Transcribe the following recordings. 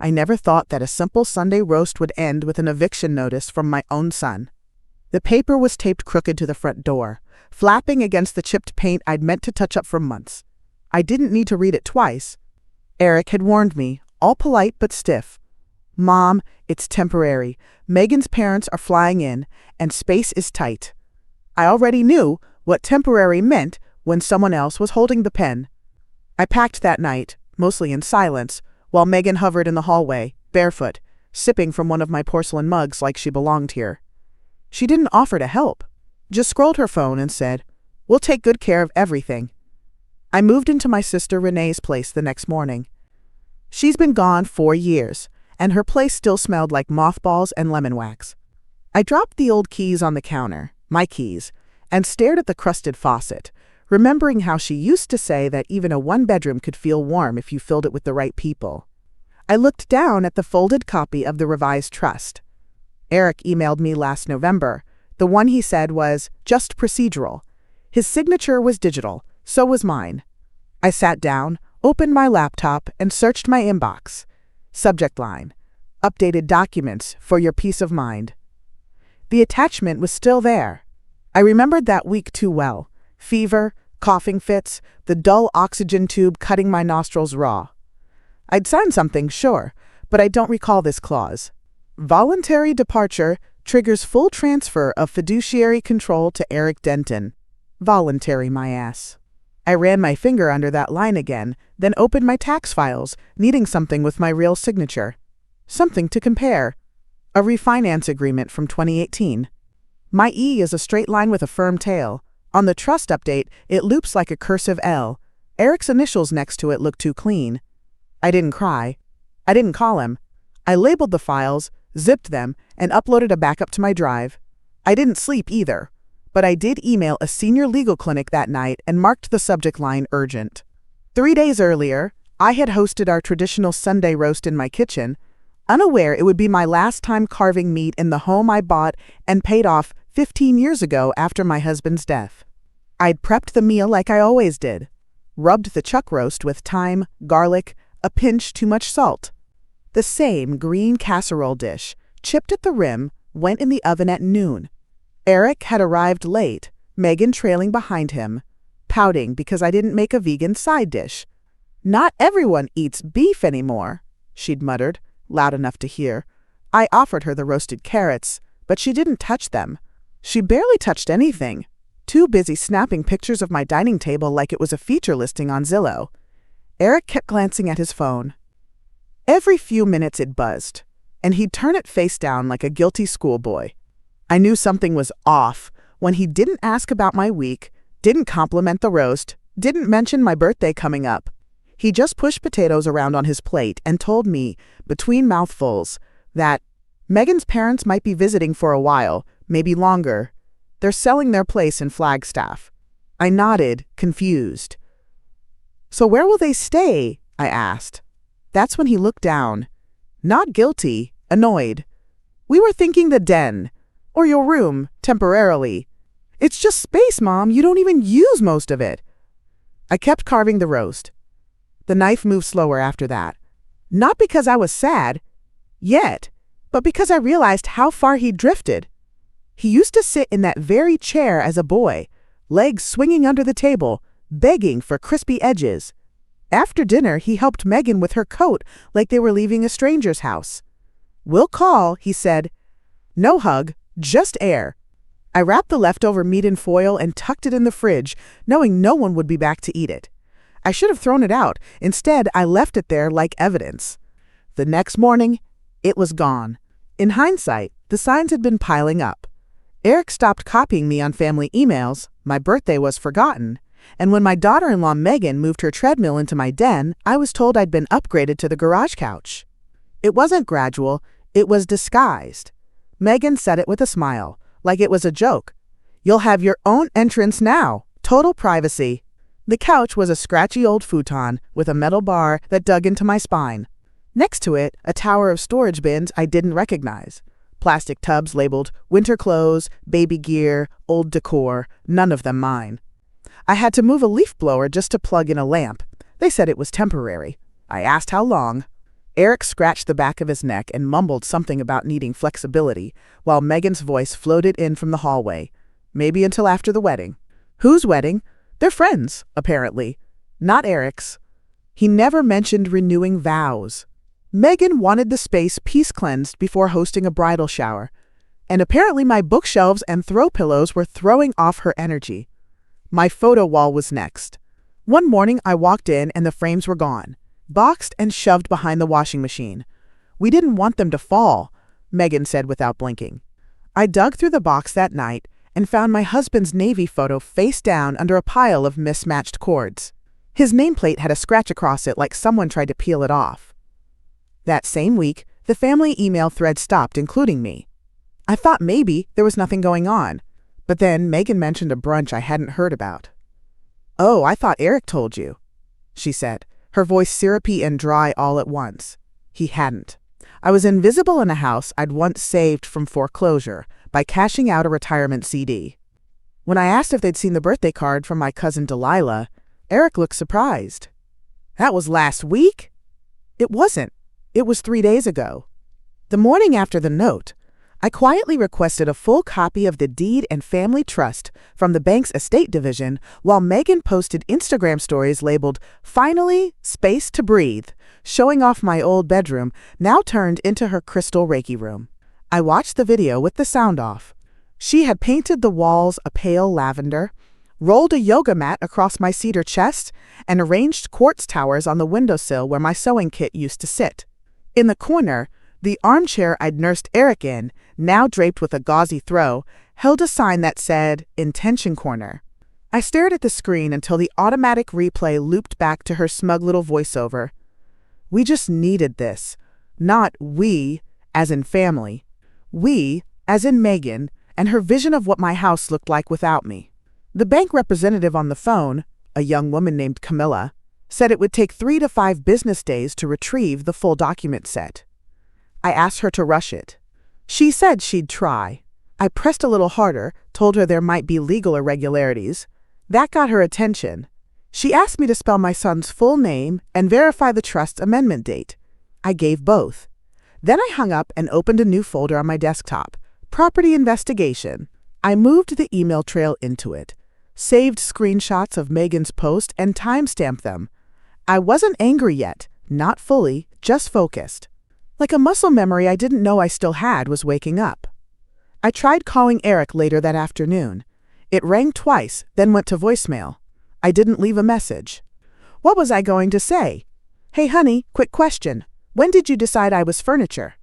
I never thought that a simple Sunday roast would end with an eviction notice from my own son. The paper was taped crooked to the front door, flapping against the chipped paint I'd meant to touch up for months. I didn't need to read it twice. Eric had warned me, all polite but stiff. "Mom, it's temporary. Megan's parents are flying in, and space is tight." I already knew what temporary meant when someone else was holding the pen. I packed that night, mostly in silence, while Megan hovered in the hallway, barefoot, sipping from one of my porcelain mugs like she belonged here. She didn't offer to help, just scrolled her phone and said, "We'll take good care of everything." I moved into my sister Renee's place the next morning. She's been gone 4 years, and her place still smelled like mothballs and lemon wax. I dropped the old keys on the counter, my keys, and stared at the crusted faucet, remembering how she used to say that even a one-bedroom could feel warm if you filled it with the right people. I looked down at the folded copy of the revised trust. Eric emailed me last November. The one he said was just procedural. His signature was digital, so was mine. I sat down, opened my laptop, and searched my inbox. Subject line: updated documents for your peace of mind. The attachment was still there. I remembered that week too well. Fever, coughing fits, the dull oxygen tube cutting my nostrils raw. I'd signed something, sure, but I don't recall this clause. Voluntary departure triggers full transfer of fiduciary control to Eric Denton. Voluntary, my ass. I ran my finger under that line again, then opened my tax files, needing something with my real signature. Something to compare. A refinance agreement from 2018. My E is a straight line with a firm tail. On the trust update, it loops like a cursive L. Eric's initials next to it look too clean. I didn't cry. I didn't call him. I labeled the files, zipped them, and uploaded a backup to my drive. I didn't sleep either, but I did email a senior legal clinic that night and marked the subject line urgent. 3 days earlier, I had hosted our traditional Sunday roast in my kitchen, unaware it would be my last time carving meat in the home I bought and paid off 15 years ago after my husband's death. I'd prepped the meal like I always did. Rubbed the chuck roast with thyme, garlic, a pinch too much salt. The same green casserole dish, chipped at the rim, went in the oven at noon. Eric had arrived late, Megan trailing behind him, pouting because I didn't make a vegan side dish. "Not everyone eats beef anymore," she'd muttered, loud enough to hear. I offered her the roasted carrots, but she didn't touch them. She barely touched anything, too busy snapping pictures of my dining table like it was a feature listing on Zillow. Eric kept glancing at his phone. Every few minutes it buzzed, and he'd turn it face down like a guilty schoolboy. I knew something was off when he didn't ask about my week, didn't compliment the roast, didn't mention my birthday coming up. He just pushed potatoes around on his plate and told me, between mouthfuls, that Megan's parents might be visiting for a while, maybe longer. They're selling their place in Flagstaff. I nodded, confused. "So where will they stay?" I asked. That's when he looked down. Not guilty, annoyed. "We were thinking the den, or your room, temporarily. It's just space, Mom. You don't even use most of it." I kept carving the roast. The knife moved slower after that. Not because I was sad, yet, but because I realized how far he'd drifted. He used to sit in that very chair as a boy, legs swinging under the table, begging for crispy edges. After dinner, he helped Megan with her coat like they were leaving a stranger's house. "We'll call," he said. No hug, just air. I wrapped the leftover meat in foil and tucked it in the fridge, knowing no one would be back to eat it. I should have thrown it out. Instead, I left it there like evidence. The next morning, it was gone. In hindsight, the signs had been piling up. Eric stopped copying me on family emails, my birthday was forgotten, and when my daughter-in-law Megan moved her treadmill into my den, I was told I'd been upgraded to the garage couch. It wasn't gradual, it was disguised. Megan said it with a smile, like it was a joke. "You'll have your own entrance now, total privacy." The couch was a scratchy old futon with a metal bar that dug into my spine. Next to it, a tower of storage bins I didn't recognize. Plastic tubs labeled winter clothes, baby gear, old decor, none of them mine. I had to move a leaf blower just to plug in a lamp. They said it was temporary. I asked how long. Eric scratched the back of his neck and mumbled something about needing flexibility, while Megan's voice floated in from the hallway. Maybe until after the wedding. Whose wedding? They're friends, apparently. Not Eric's. He never mentioned renewing vows. Megan wanted the space peace cleansed before hosting a bridal shower, and apparently my bookshelves and throw pillows were throwing off her energy. My photo wall was next. One morning I walked in and the frames were gone, boxed and shoved behind the washing machine. We didn't want them to fall, Megan said without blinking. I dug through the box that night and found my husband's Navy photo face down under a pile of mismatched cords. His nameplate had a scratch across it like someone tried to peel it off. That same week, the family email thread stopped, including me. I thought maybe there was nothing going on, but then Megan mentioned a brunch I hadn't heard about. "Oh, I thought Eric told you," she said, her voice syrupy and dry all at once. He hadn't. I was invisible in a house I'd once saved from foreclosure by cashing out a retirement CD. When I asked if they'd seen the birthday card from my cousin Delilah, Eric looked surprised. "That was last week?" "It wasn't. It was 3 days ago." The morning after the note, I quietly requested a full copy of the deed and family trust from the bank's estate division while Megan posted Instagram stories labeled, "Finally, space to breathe," showing off my old bedroom, now turned into her crystal Reiki room. I watched the video with the sound off. She had painted the walls a pale lavender, rolled a yoga mat across my cedar chest, and arranged quartz towers on the windowsill where my sewing kit used to sit. In the corner, the armchair I'd nursed Eric in, now draped with a gauzy throw, held a sign that said, "Intention Corner." I stared at the screen until the automatic replay looped back to her smug little voiceover. "We just needed this. Not we, as in family. We, as in Megan, and her vision of what my house looked like without me." The bank representative on the phone, a young woman named Camilla, said it would take 3 to 5 business days to retrieve the full document set. I asked her to rush it. She said she'd try. I pressed a little harder, told her there might be legal irregularities. That got her attention. She asked me to spell my son's full name and verify the trust's amendment date. I gave both. Then I hung up and opened a new folder on my desktop, Property Investigation. I moved the email trail into it, saved screenshots of Megan's post, and timestamped them. I wasn't angry yet, not fully, just focused. Like a muscle memory I didn't know I still had was waking up. I tried calling Eric later that afternoon. It rang twice, then went to voicemail. I didn't leave a message. What was I going to say? "Hey honey, quick question. When did you decide I was furniture?"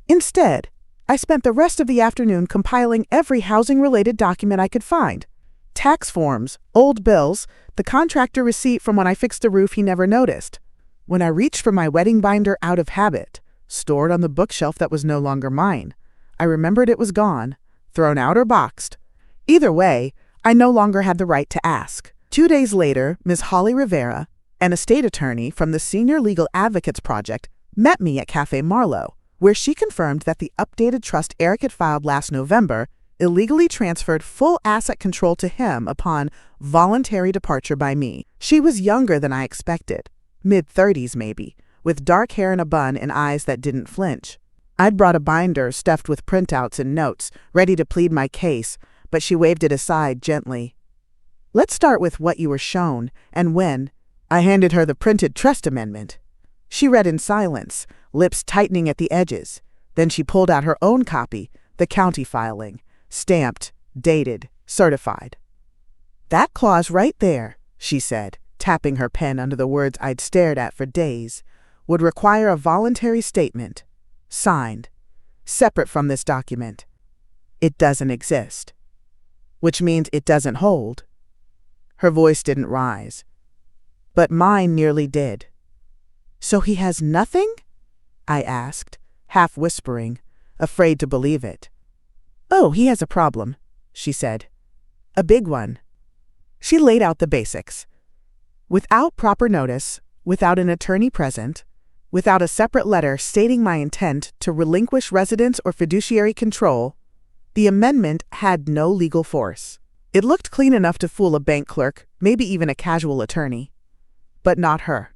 Instead, I spent the rest of the afternoon compiling every housing-related document I could find. Tax forms, old bills, the contractor receipt from when I fixed the roof he never noticed. When I reached for my wedding binder out of habit, stored on the bookshelf that was no longer mine, I remembered it was gone, thrown out or boxed. Either way, I no longer had the right to ask. 2 days later, Ms. Holly Rivera, an estate attorney from the Senior Legal Advocates Project, met me at Cafe Marlowe, where she confirmed that the updated trust Eric had filed last November illegally transferred full asset control to him upon voluntary departure by me. She was younger than I expected, mid-30s maybe, with dark hair in a bun and eyes that didn't flinch. I'd brought a binder stuffed with printouts and notes, ready to plead my case, but she waved it aside gently. "Let's start with what you were shown, and when." I handed her the printed trust amendment. She read in silence, lips tightening at the edges. Then she pulled out her own copy, the county filing, stamped, dated, certified. "That clause right there," she said, tapping her pen under the words I'd stared at for days, "would require a voluntary statement, signed, separate from this document. It doesn't exist. Which means it doesn't hold." Her voice didn't rise, but mine nearly did. "So he has nothing?" I asked, half whispering, afraid to believe it. "Oh, he has a problem," she said. "A big one." She laid out the basics. Without proper notice, without an attorney present, without a separate letter stating my intent to relinquish residence or fiduciary control, the amendment had no legal force. It looked clean enough to fool a bank clerk, maybe even a casual attorney. But not her.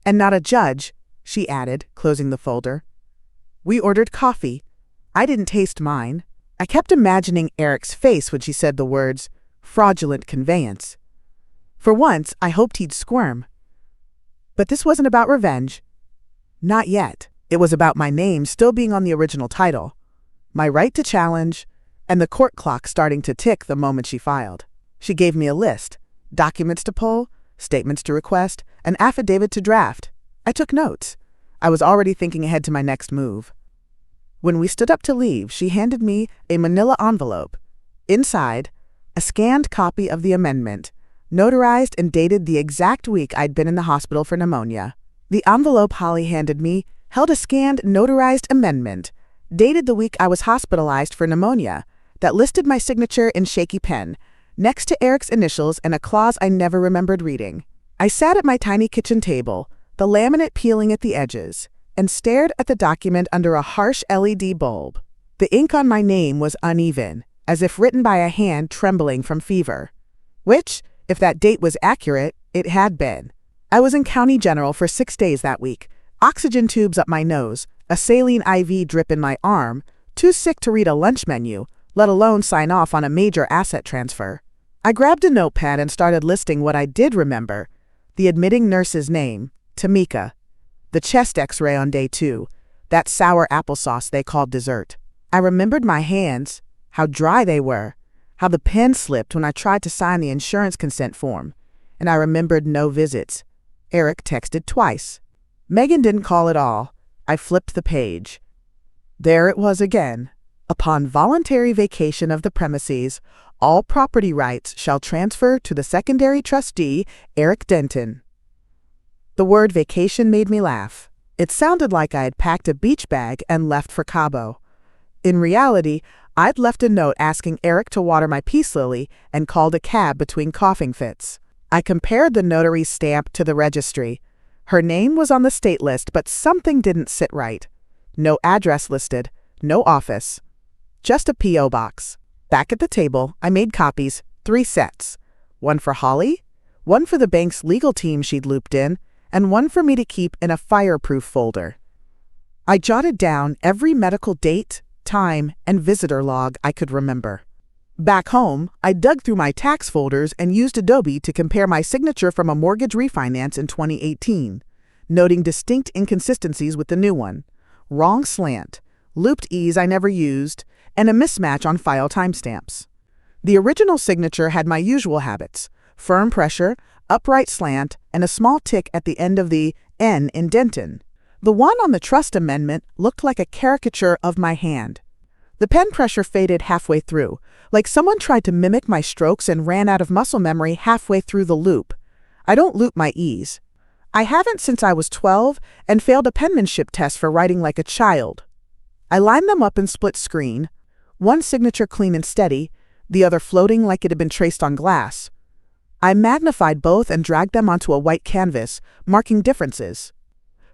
And not a judge. she added, closing the folder. We ordered coffee. I didn't taste mine. I kept imagining Eric's face when she said the words, fraudulent conveyance. For once, I hoped he'd squirm. But this wasn't about revenge. Not yet. It was about my name still being on the original title, my right to challenge, and the court clock starting to tick the moment she filed. She gave me a list, documents to pull, statements to request, an affidavit to draft. I took notes. I was already thinking ahead to my next move. When we stood up to leave, she handed me a manila envelope. Inside, a scanned copy of the amendment, notarized and dated the exact week I'd been in the hospital for pneumonia. The envelope Holly handed me held a scanned, notarized amendment, dated the week I was hospitalized for pneumonia, that listed my signature in shaky pen, next to Eric's initials and a clause I never remembered reading. I sat at my tiny kitchen table, the laminate peeling at the edges, and stared at the document under a harsh LED bulb. The ink on my name was uneven, as if written by a hand trembling from fever. Which, if that date was accurate, it had been. I was in County General for 6 days that week, oxygen tubes up my nose, a saline IV drip in my arm, too sick to read a lunch menu, let alone sign off on a major asset transfer. I grabbed a notepad and started listing what I did remember. The admitting nurse's name, Tamika. The chest x-ray on day 2, that sour applesauce they called dessert. I remembered my hands, how dry they were, how the pen slipped when I tried to sign the insurance consent form, and I remembered no visits. Eric texted twice. Megan didn't call at all. I flipped the page. There it was again. Upon voluntary vacation of the premises, all property rights shall transfer to the secondary trustee, Eric Denton. The word vacation made me laugh. It sounded like I had packed a beach bag and left for Cabo. In reality, I'd left a note asking Eric to water my peace lily and called a cab between coughing fits. I compared the notary's stamp to the registry. Her name was on the state list, but something didn't sit right. No address listed, no office. Just a P.O. box. Back at the table, I made copies, 3 sets. One for Holly, one for the bank's legal team she'd looped in, and one for me to keep in a fireproof folder. I jotted down every medical date, time, and visitor log I could remember. Back home, I dug through my tax folders and used Adobe to compare my signature from a mortgage refinance in 2018, noting distinct inconsistencies with the new one. Wrong slant, looped E's I never used, and a mismatch on file timestamps. The original signature had my usual habits: firm pressure, upright slant, and a small tick at the end of the N in Denton. The one on the trust amendment looked like a caricature of my hand. The pen pressure faded halfway through, like someone tried to mimic my strokes and ran out of muscle memory halfway through the loop. I don't loop my E's. I haven't since I was 12 and failed a penmanship test for writing like a child. I lined them up in split screen, one signature clean and steady, the other floating like it had been traced on glass. I magnified both and dragged them onto a white canvas, marking differences.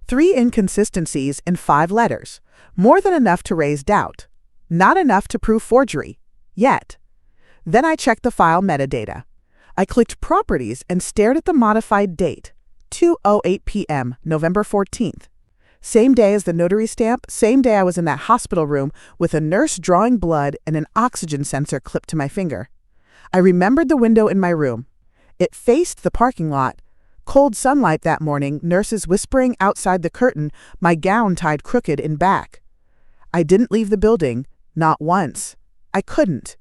3 inconsistencies in 5 letters, more than enough to raise doubt. Not enough to prove forgery. Yet. Then I checked the file metadata. I clicked Properties and stared at the modified date, 2:08 p.m., November 14th. Same day as the notary stamp, same day I was in that hospital room with a nurse drawing blood and an oxygen sensor clipped to my finger. I remembered the window in my room. It faced the parking lot. Cold sunlight that morning, nurses whispering outside the curtain, my gown tied crooked in back. I didn't leave the building, not once. I couldn't.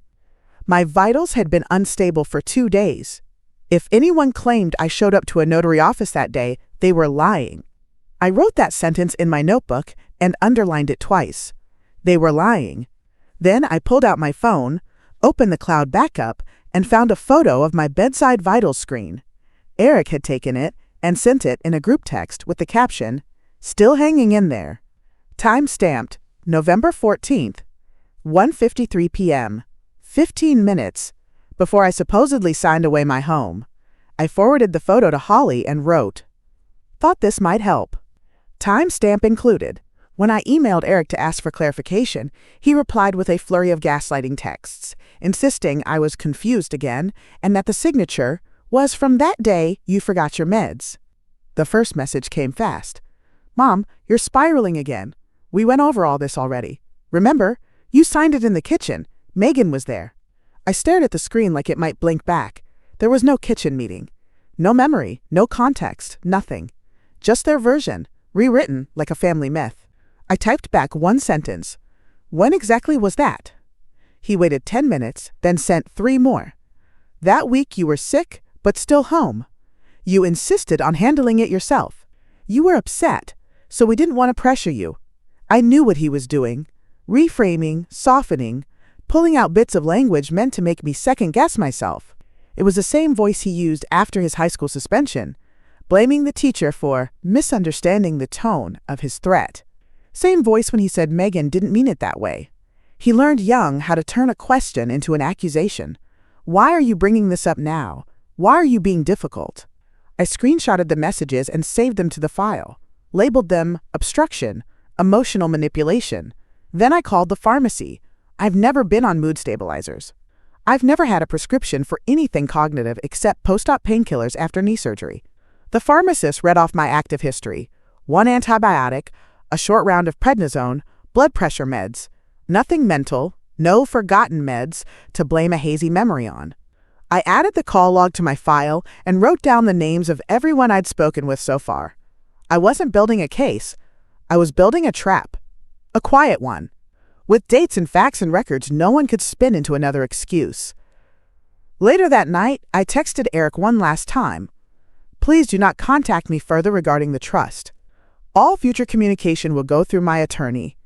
My vitals had been unstable for 2 days. If anyone claimed I showed up to a notary office that day, they were lying. I wrote that sentence in my notebook and underlined it twice. They were lying. Then I pulled out my phone, opened the cloud backup, and found a photo of my bedside vitals screen. Eric had taken it and sent it in a group text with the caption, "Still hanging in there." Time stamped, November 14th, 1:53 p.m., 15 minutes before I supposedly signed away my home. I forwarded the photo to Holly and wrote, "Thought this might help." Timestamp included. When I emailed Eric to ask for clarification, he replied with a flurry of gaslighting texts, insisting I was confused again and that the signature was from that day you forgot your meds. The first message came fast. Mom, you're spiraling again. We went over all this already. Remember? You signed it in the kitchen. Megan was there. I stared at the screen like it might blink back. There was no kitchen meeting. No memory, no context, nothing. Just their version, rewritten like a family myth. I typed back one sentence. When exactly was that? He waited 10 minutes, then sent 3 more. That week you were sick, but still home. You insisted on handling it yourself. You were upset, so we didn't want to pressure you. I knew what he was doing. Reframing, softening, pulling out bits of language meant to make me second-guess myself. It was the same voice he used after his high school suspension, blaming the teacher for misunderstanding the tone of his threat. Same voice when he said Megan didn't mean it that way. He learned young how to turn a question into an accusation. Why are you bringing this up now? Why are you being difficult? I screenshotted the messages and saved them to the file, labeled them obstruction, emotional manipulation. Then I called the pharmacy. I've never been on mood stabilizers. I've never had a prescription for anything cognitive except post-op painkillers after knee surgery. The pharmacist read off my active history. 1 antibiotic, a short round of prednisone, blood pressure meds. Nothing mental, no forgotten meds to blame a hazy memory on. I added the call log to my file and wrote down the names of everyone I'd spoken with so far. I wasn't building a case. I was building a trap. A quiet one. With dates and facts and records no one could spin into another excuse. Later that night, I texted Eric one last time. Please do not contact me further regarding the trust. All future communication will go through my attorney.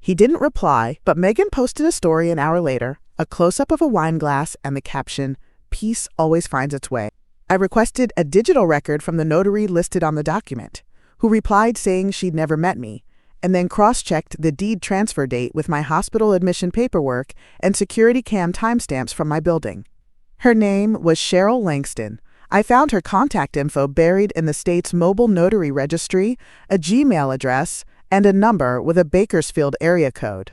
He didn't reply, but Megan posted a story an hour later, a close-up of a wine glass and the caption, "Peace always finds its way." I requested a digital record from the notary listed on the document, who replied saying she'd never met me, and then cross-checked the deed transfer date with my hospital admission paperwork and security cam timestamps from my building. Her name was Cheryl Langston. I found her contact info buried in the state's mobile notary registry, a Gmail address, and a number with a Bakersfield area code.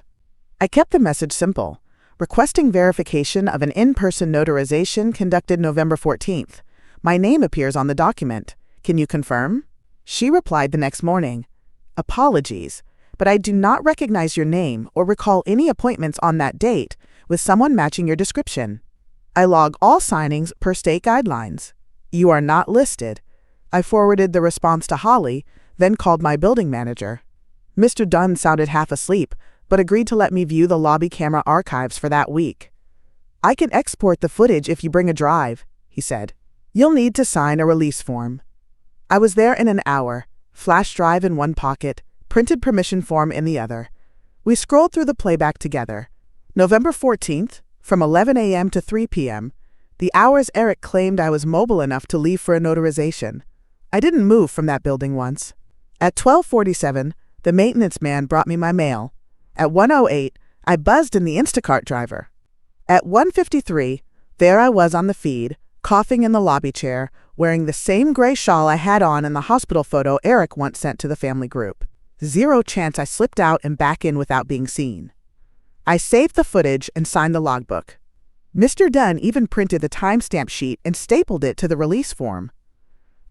I kept the message simple, requesting verification of an in-person notarization conducted November 14th. My name appears on the document. Can you confirm? She replied the next morning. Apologies, but I do not recognize your name or recall any appointments on that date with someone matching your description. I log all signings per state guidelines. You are not listed. I forwarded the response to Holly, then called my building manager. Mr. Dunn sounded half asleep, but agreed to let me view the lobby camera archives for that week. I can export the footage if you bring a drive, he said. You'll need to sign a release form. I was there in an hour, flash drive in one pocket, printed permission form in the other. We scrolled through the playback together. November 14th, from 11 a.m. to 3 p.m., the hours Eric claimed I was mobile enough to leave for a notarization. I didn't move from that building once. At 12:47, the maintenance man brought me my mail. At 1:08, I buzzed in the Instacart driver. At 1:53, there I was on the feed, coughing in the lobby chair, wearing the same gray shawl I had on in the hospital photo Eric once sent to the family group. Zero chance I slipped out and back in without being seen. I saved the footage and signed the logbook. Mr. Dunn even printed the timestamp sheet and stapled it to the release form.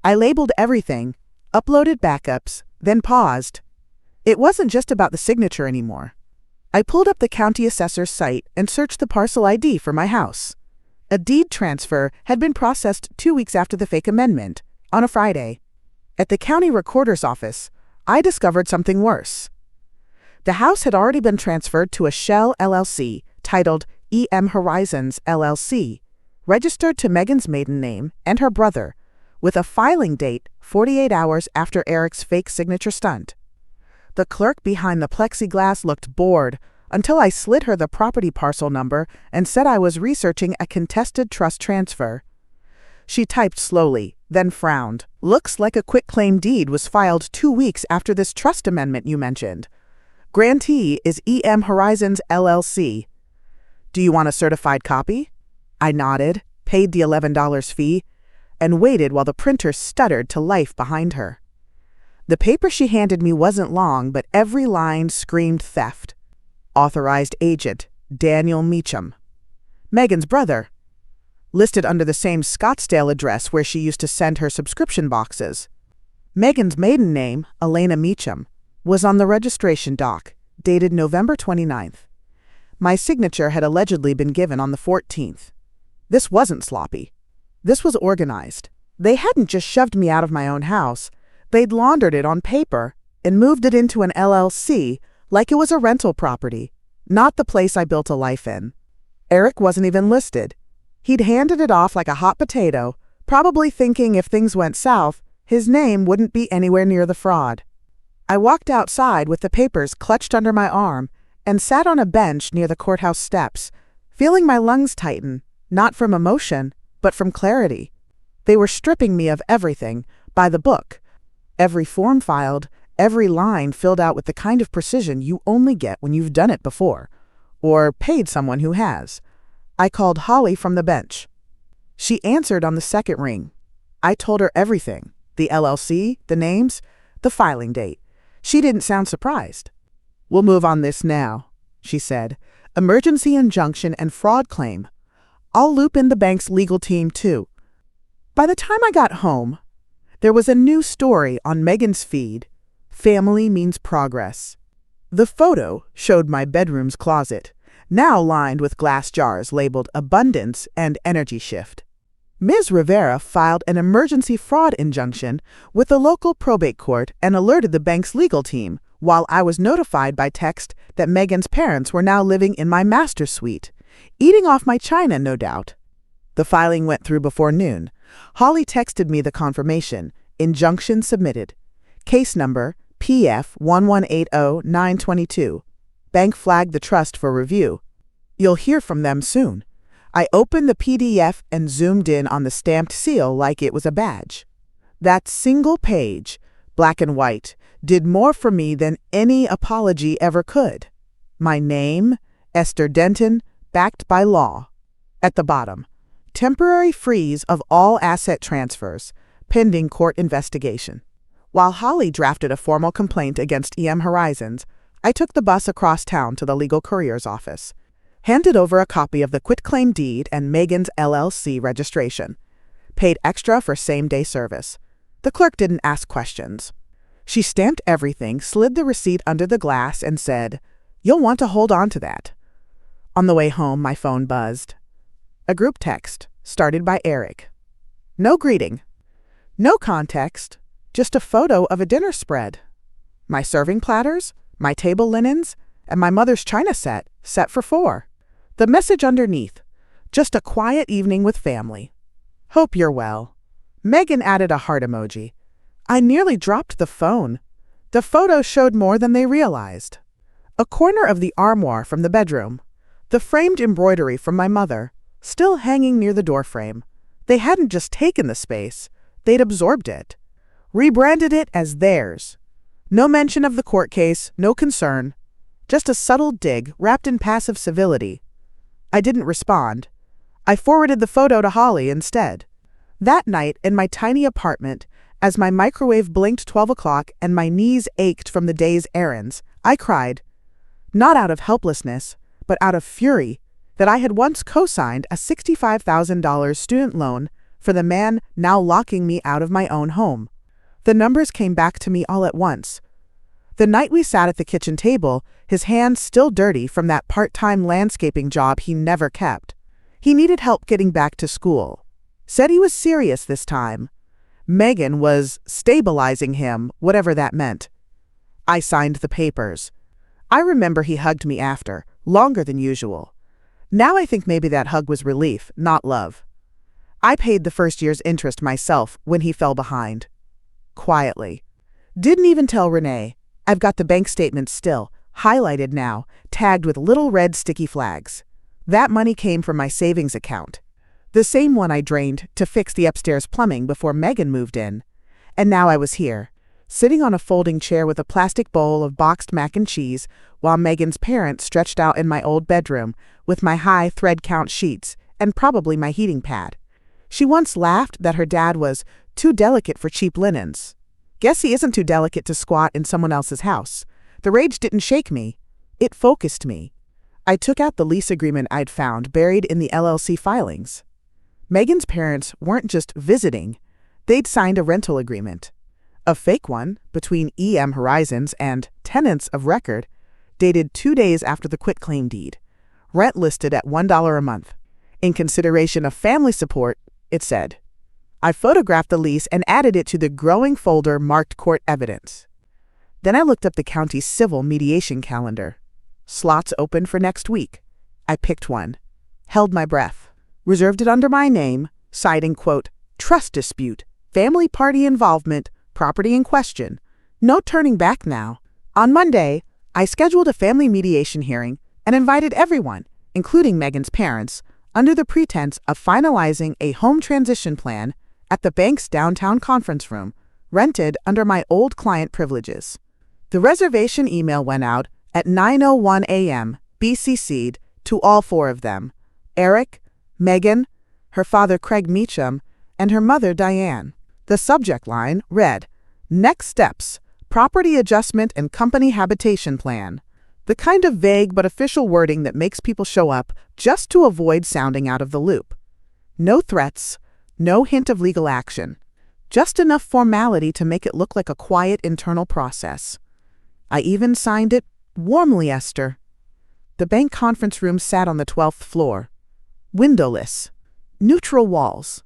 I labeled everything, uploaded backups, then paused. It wasn't just about the signature anymore. I pulled up the county assessor's site and searched the parcel ID for my house. A deed transfer had been processed 2 weeks after the fake amendment, on a Friday. At the county recorder's office, I discovered something worse. The house had already been transferred to a shell LLC titled EM Horizons LLC, registered to Megan's maiden name and her brother, with a filing date 48 hours after Eric's fake signature stunt. The clerk behind the plexiglass looked bored until I slid her the property parcel number and said I was researching a contested trust transfer. She typed slowly, then frowned. Looks like a quitclaim deed was filed 2 weeks after this trust amendment you mentioned. Grantee is EM Horizons LLC. Do you want a certified copy? I nodded, paid the $11 fee, and waited while the printer stuttered to life behind her. The paper she handed me wasn't long, but every line screamed theft. Authorized agent, Daniel Meacham. Megan's brother. Listed under the same Scottsdale address where she used to send her subscription boxes. Megan's maiden name, Elena Meacham, was on the registration doc, dated November 29th. My signature had allegedly been given on the 14th. This wasn't sloppy. This was organized. They hadn't just shoved me out of my own house. They'd laundered it on paper and moved it into an LLC like it was a rental property, not the place I built a life in. Eric wasn't even listed. He'd handed it off like a hot potato, probably thinking if things went south, his name wouldn't be anywhere near the fraud. I walked outside with the papers clutched under my arm and sat on a bench near the courthouse steps, feeling my lungs tighten, not from emotion, but from clarity. They were stripping me of everything, by the book. Every form filed, every line filled out with the kind of precision you only get when you've done it before, or paid someone who has. I called Holly from the bench. She answered on the second ring. I told her everything, the LLC, the names, the filing date. She didn't sound surprised. "We'll move on this now," she said. "Emergency injunction and fraud claim. I'll loop in the bank's legal team too." By the time I got home, there was a new story on Megan's feed. Family means progress. The photo showed my bedroom's closet, now lined with glass jars labeled Abundance and Energy Shift. Ms. Rivera filed an emergency fraud injunction with the local probate court and alerted the bank's legal team, while I was notified by text that Megan's parents were now living in my master suite, eating off my china, no doubt. The filing went through before noon. Holly texted me the confirmation. Injunction submitted. Case number PF 1180922. Bank flagged the trust for review. You'll hear from them soon. I opened the PDF and zoomed in on the stamped seal like it was a badge. That single page, black and white, did more for me than any apology ever could. My name, Esther Denton, backed by law. At the bottom, temporary freeze of all asset transfers, pending court investigation. While Holly drafted a formal complaint against EM Horizons, I took the bus across town to the legal courier's office, handed over a copy of the quitclaim deed and Megan's LLC registration, paid extra for same-day service. The clerk didn't ask questions. She stamped everything, slid the receipt under the glass, and said, "You'll want to hold on to that." On the way home, my phone buzzed. A group text, started by Eric. No greeting. No context, just a photo of a dinner spread. My serving platters, my table linens, and my mother's china set for 4. The message underneath, just a quiet evening with family. Hope you're well. Megan added a heart emoji. I nearly dropped the phone. The photo showed more than they realized. A corner of the armoire from the bedroom. The framed embroidery from my mother, still hanging near the doorframe. They hadn't just taken the space, they'd absorbed it. Rebranded it as theirs. No mention of the court case, no concern. Just a subtle dig wrapped in passive civility. I didn't respond. I forwarded the photo to Holly instead. That night, in my tiny apartment, as my microwave blinked 12 o'clock and my knees ached from the day's errands, I cried. Not out of helplessness, but out of fury that I had once co-signed a $65,000 student loan for the man now locking me out of my own home. The numbers came back to me all at once. The night we sat at the kitchen table, his hands still dirty from that part-time landscaping job he never kept. He needed help getting back to school. Said he was serious this time. Megan was stabilizing him, whatever that meant. I signed the papers. I remember he hugged me after, longer than usual. Now I think maybe that hug was relief, not love. I paid the first year's interest myself when he fell behind. Quietly. Didn't even tell Renee. I've got the bank statement still, highlighted now, tagged with little red sticky flags. That money came from my savings account. The same one I drained to fix the upstairs plumbing before Megan moved in. And now I was here, sitting on a folding chair with a plastic bowl of boxed mac and cheese, while Megan's parents stretched out in my old bedroom with my high thread count sheets and probably my heating pad. She once laughed that her dad was too delicate for cheap linens. Guess he isn't too delicate to squat in someone else's house. The rage didn't shake me. It focused me. I took out the lease agreement I'd found buried in the LLC filings. Megan's parents weren't just visiting. They'd signed a rental agreement. A fake one, between EM Horizons and tenants of record, dated 2 days after the quitclaim deed. Rent listed at $1 a month. In consideration of family support, it said. I photographed the lease and added it to the growing folder marked court evidence. Then I looked up the county's civil mediation calendar. Slots open for next week. I picked one, held my breath, reserved it under my name, citing, quote, trust dispute, family party involvement, property in question. No turning back now. On Monday, I scheduled a family mediation hearing and invited everyone, including Megan's parents, under the pretense of finalizing a home transition plan at the bank's downtown conference room, rented under my old client privileges. The reservation email went out at 9:01 a.m., BCC'd to all 4 of them, Eric, Megan, her father Craig Meacham, and her mother Diane. The subject line read, Next Steps, Property Adjustment and Company Habitation Plan. The kind of vague but official wording that makes people show up just to avoid sounding out of the loop. No threats, no hint of legal action. Just enough formality to make it look like a quiet internal process. I even signed it warmly, Esther. The bank conference room sat on the 12th floor. Windowless. Neutral walls.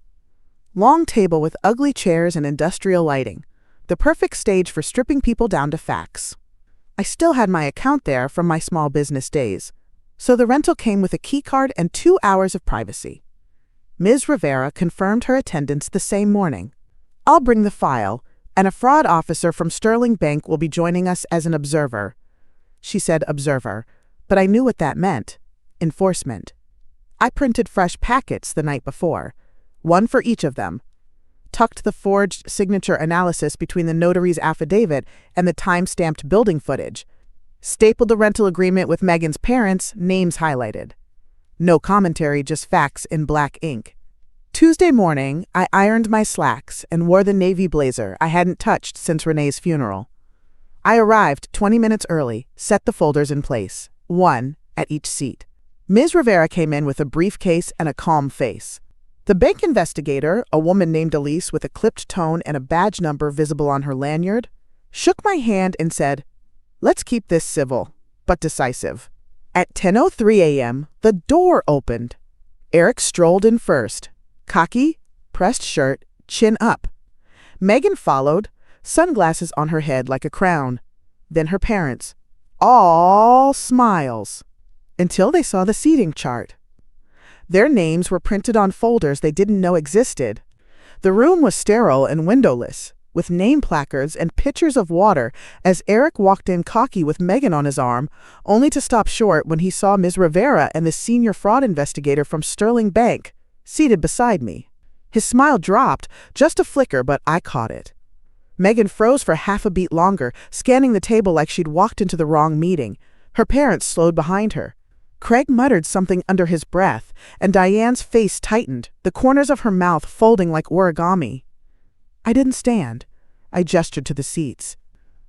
Long table with ugly chairs and industrial lighting. The perfect stage for stripping people down to facts. I still had my account there from my small business days, so the rental came with a keycard and 2 hours of privacy. Ms. Rivera confirmed her attendance the same morning. I'll bring the file, and a fraud officer from Sterling Bank will be joining us as an observer. She said observer, but I knew what that meant. Enforcement. I printed fresh packets the night before, one for each of them. Tucked the forged signature analysis between the notary's affidavit and the time-stamped building footage. Stapled the rental agreement with Megan's parents, names highlighted. No commentary, just facts in black ink. Tuesday morning, I ironed my slacks and wore the navy blazer I hadn't touched since Renee's funeral. I arrived 20 minutes early, set the folders in place, one at each seat. Ms. Rivera came in with a briefcase and a calm face. The bank investigator, a woman named Elise with a clipped tone and a badge number visible on her lanyard, shook my hand and said, Let's keep this civil, but decisive. At 10:03 a.m., the door opened. Eric strolled in first, cocky, pressed shirt, chin up. Megan followed, sunglasses on her head like a crown. Then her parents, all smiles, until they saw the seating chart. Their names were printed on folders they didn't know existed. The room was sterile and windowless, with name placards and pitchers of water as Eric walked in cocky with Megan on his arm, only to stop short when he saw Ms. Rivera and the senior fraud investigator from Sterling Bank, seated beside me. His smile dropped, just a flicker, but I caught it. Megan froze for half a beat longer, scanning the table like she'd walked into the wrong meeting. Her parents slowed behind her. Craig muttered something under his breath, and Diane's face tightened, the corners of her mouth folding like origami. I didn't stand. I gestured to the seats.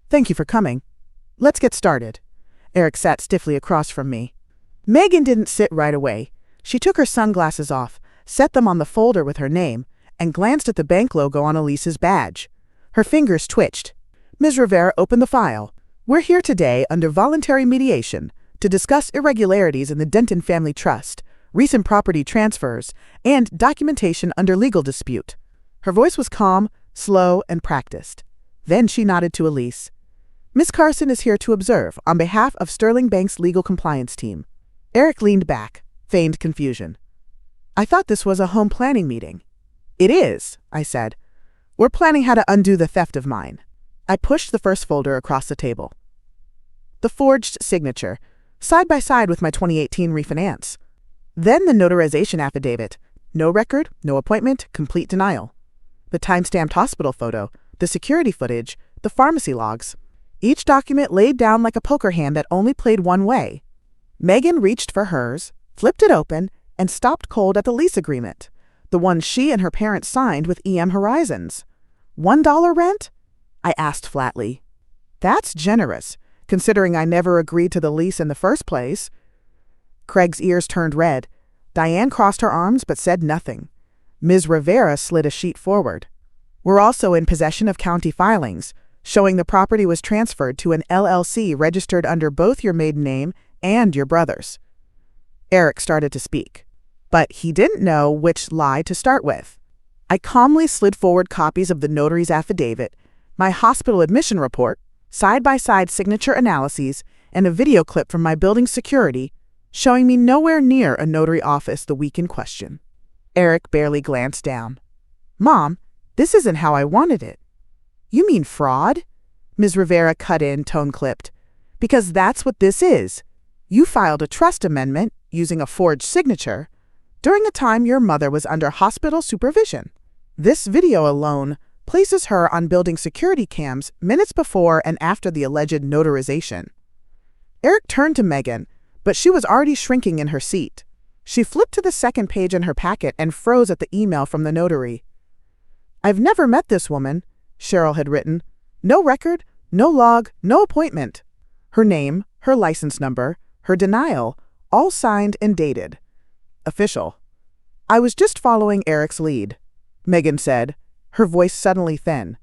Thank you for coming. Let's get started. Eric sat stiffly across from me. Megan didn't sit right away. She took her sunglasses off, set them on the folder with her name, and glanced at the bank logo on Elise's badge. Her fingers twitched. Ms. Rivera opened the file. We're here today under voluntary mediation to discuss irregularities in the Denton Family Trust, recent property transfers, and documentation under legal dispute. Her voice was calm, slow, and practiced. Then she nodded to Elise. Miss Carson is here to observe on behalf of Sterling Bank's legal compliance team. Eric leaned back, feigned confusion. I thought this was a home planning meeting. It is, I said. We're planning how to undo the theft of mine. I pushed the first folder across the table. The forged signature, side by side with my 2018 refinance. Then the notarization affidavit. No record, no appointment, complete denial. The time-stamped hospital photo, the security footage, the pharmacy logs. Each document laid down like a poker hand that only played one way. Megan reached for hers, flipped it open, and stopped cold at the lease agreement, the one she and her parents signed with EM Horizons. $1 rent? I asked flatly. That's generous, considering I never agreed to the lease in the first place. Craig's ears turned red. Diane crossed her arms but said nothing. Ms. Rivera slid a sheet forward. We're also in possession of county filings, showing the property was transferred to an LLC registered under both your maiden name and your brother's. Eric started to speak, but he didn't know which lie to start with. I calmly slid forward copies of the notary's affidavit, my hospital admission report, side-by-side signature analyses, and a video clip from my building security, showing me nowhere near a notary office the week in question. Eric barely glanced down. "Mom, this isn't how I wanted it." "You mean fraud?" Ms. Rivera cut in, tone-clipped. "Because that's what this is. You filed a trust amendment using a forged signature during a time your mother was under hospital supervision. This video alone places her on building security cams minutes before and after the alleged notarization." Eric turned to Megan, but she was already shrinking in her seat. She flipped to the second page in her packet and froze at the email from the notary. "I've never met this woman," Cheryl had written. "No record, no log, no appointment. Her name, her license number, her denial, all signed and dated. Official." "I was just following Eric's lead," Megan said, her voice suddenly thin.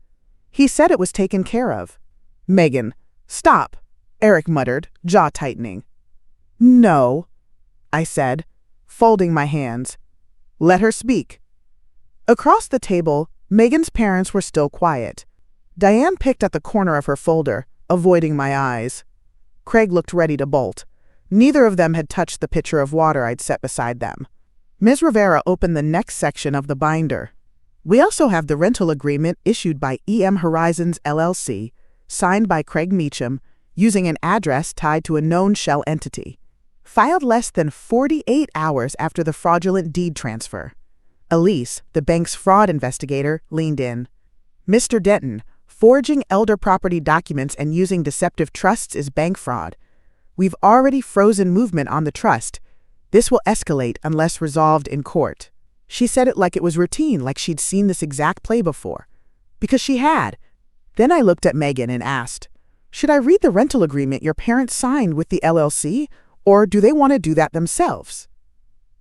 "He said it was taken care of." "Megan, stop," Eric muttered, jaw tightening. "No," I said, folding my hands. "Let her speak." Across the table, Megan's parents were still quiet. Diane picked at the corner of her folder, avoiding my eyes. Craig looked ready to bolt. Neither of them had touched the pitcher of water I'd set beside them. Ms. Rivera opened the next section of the binder. "We also have the rental agreement issued by EM Horizons LLC, signed by Craig Meacham, using an address tied to a known shell entity. Filed less than 48 hours after the fraudulent deed transfer." Elise, the bank's fraud investigator, leaned in. "Mr. Denton, forging elder property documents and using deceptive trusts is bank fraud. We've already frozen movement on the trust. This will escalate unless resolved in court." She said it like it was routine, like she'd seen this exact play before. Because she had. Then I looked at Megan and asked, "Should I read the rental agreement your parents signed with the LLC, or do they want to do that themselves?"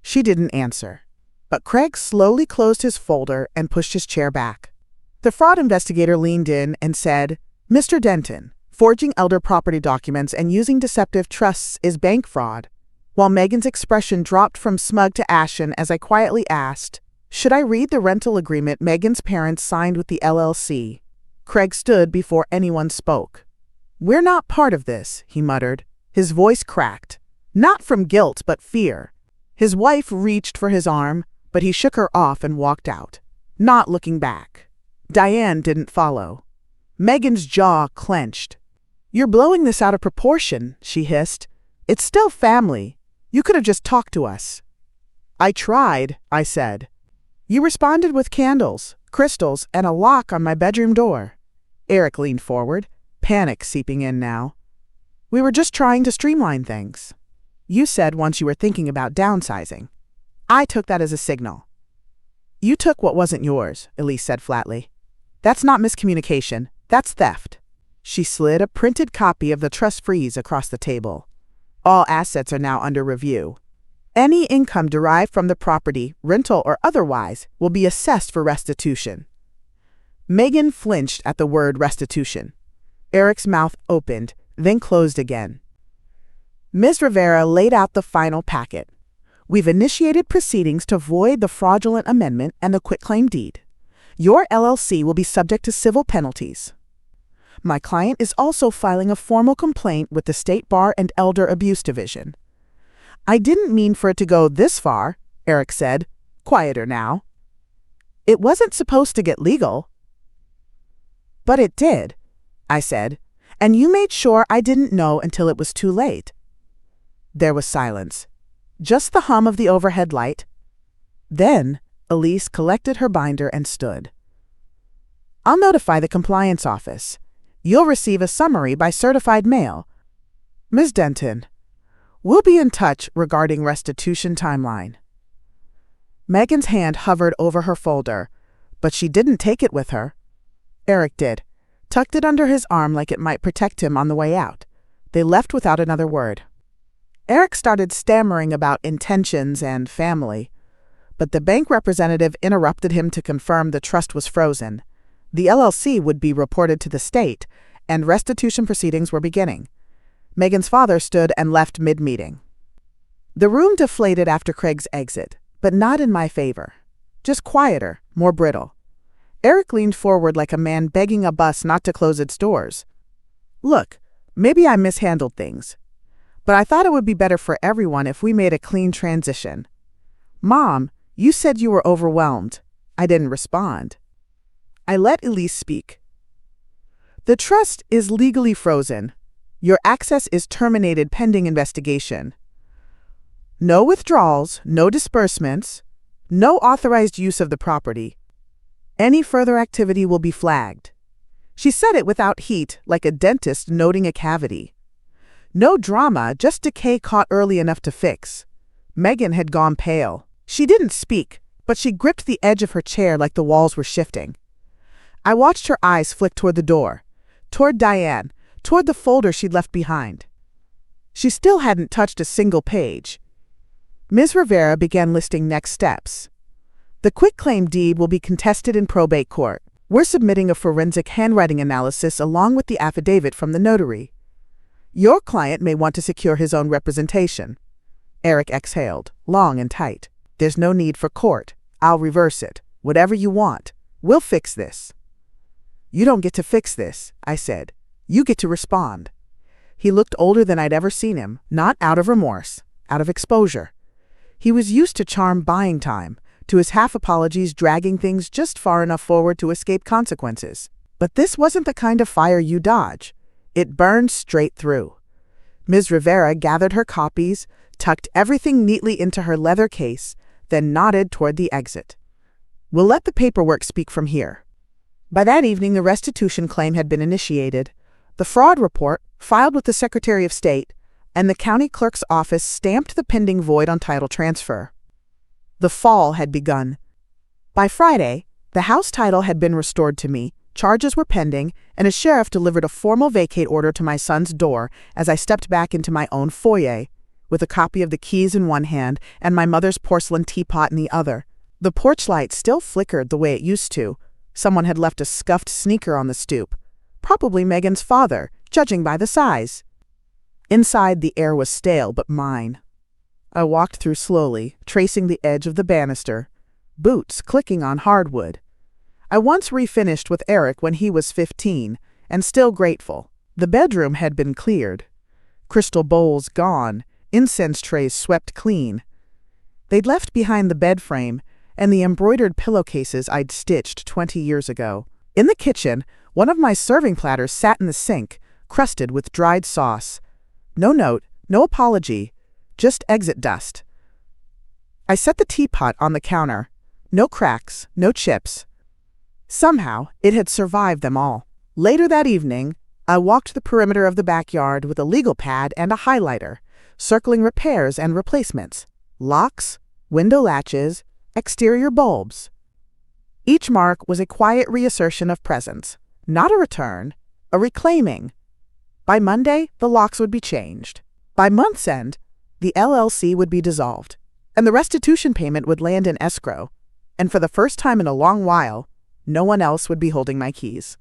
She didn't answer. But Craig slowly closed his folder and pushed his chair back. The fraud investigator leaned in and said, "Mr. Denton, forging elder property documents and using deceptive trusts is bank fraud." While Megan's expression dropped from smug to ashen as I quietly asked, "Should I read the rental agreement Megan's parents signed with the LLC?" Craig stood before anyone spoke. "We're not part of this," he muttered. His voice cracked. Not from guilt, but fear. His wife reached for his arm, but he shook her off and walked out, not looking back. Diane didn't follow. Megan's jaw clenched. "You're blowing this out of proportion," she hissed. "It's still family. You could have just talked to us." "I tried," I said. "You responded with candles, crystals, and a lock on my bedroom door." Eric leaned forward, panic seeping in now. "We were just trying to streamline things. You said once you were thinking about downsizing. I took that as a signal." "You took what wasn't yours," Elise said flatly. "That's not miscommunication. That's theft." She slid a printed copy of the trust freeze across the table. "All assets are now under review. Any income derived from the property, rental or otherwise, will be assessed for restitution." Megan flinched at the word restitution. Eric's mouth opened, then closed again. Ms. Rivera laid out the final packet. "We've initiated proceedings to void the fraudulent amendment and the quitclaim deed. Your LLC will be subject to civil penalties. My client is also filing a formal complaint with the State Bar and Elder Abuse Division." "I didn't mean for it to go this far," Eric said, quieter now. "It wasn't supposed to get legal." "But it did," I said, "and you made sure I didn't know until it was too late." There was silence. Just the hum of the overhead light. Then, Elise collected her binder and stood. "I'll notify the compliance office. You'll receive a summary by certified mail. Ms. Denton, we'll be in touch regarding restitution timeline." Megan's hand hovered over her folder, but she didn't take it with her. Eric did, tucked it under his arm like it might protect him on the way out. They left without another word. Eric started stammering about intentions and family, but the bank representative interrupted him to confirm the trust was frozen. The LLC would be reported to the state, and restitution proceedings were beginning. Megan's father stood and left mid-meeting. The room deflated after Craig's exit, but not in my favor. Just quieter, more brittle. Eric leaned forward like a man begging a bus not to close its doors. Look, maybe I mishandled things, but I thought it would be better for everyone if we made a clean transition. Mom, you said you were overwhelmed. I didn't respond. I let Elise speak. The trust is legally frozen. Your access is terminated pending investigation. No withdrawals, no disbursements, no authorized use of the property. Any further activity will be flagged. She said it without heat, like a dentist noting a cavity. No drama, just decay caught early enough to fix. Megan had gone pale. She didn't speak, but she gripped the edge of her chair like the walls were shifting. I watched her eyes flick toward the door, toward Diane, toward the folder she'd left behind. She still hadn't touched a single page. Ms. Rivera began listing next steps. The quitclaim deed will be contested in probate court. We're submitting a forensic handwriting analysis along with the affidavit from the notary. Your client may want to secure his own representation. Eric exhaled, long and tight. There's no need for court. I'll reverse it. Whatever you want. We'll fix this. You don't get to fix this, I said. You get to respond. He looked older than I'd ever seen him, not out of remorse, out of exposure. He was used to charm buying time, to his half-apologies dragging things just far enough forward to escape consequences. But this wasn't the kind of fire you dodge. It burned straight through. Ms. Rivera gathered her copies, tucked everything neatly into her leather case, then nodded toward the exit. We'll let the paperwork speak from here. By that evening, the restitution claim had been initiated, the fraud report filed with the Secretary of State, and the county clerk's office stamped the pending void on title transfer. The fall had begun. By Friday, the house title had been restored to me, charges were pending, and a sheriff delivered a formal vacate order to my son's door as I stepped back into my own foyer, with a copy of the keys in one hand and my mother's porcelain teapot in the other. The porch light still flickered the way it used to. Someone had left a scuffed sneaker on the stoop. Probably Megan's father, judging by the size. Inside, the air was stale but mine. I walked through slowly, tracing the edge of the banister, boots clicking on hardwood. I once refinished with Eric when he was 15, and still grateful. The bedroom had been cleared. Crystal bowls gone, incense trays swept clean. They'd left behind the bed frame and the embroidered pillowcases I'd stitched 20 years ago. In the kitchen, one of my serving platters sat in the sink, crusted with dried sauce. No note, no apology, just exit dust. I set the teapot on the counter. No cracks, no chips. Somehow, it had survived them all. Later that evening, I walked the perimeter of the backyard with a legal pad and a highlighter, circling repairs and replacements, locks, window latches, exterior bulbs. Each mark was a quiet reassertion of presence, not a return, a reclaiming. By Monday, the locks would be changed. By month's end, the LLC would be dissolved, and the restitution payment would land in escrow, and for the first time in a long while, no one else would be holding my keys.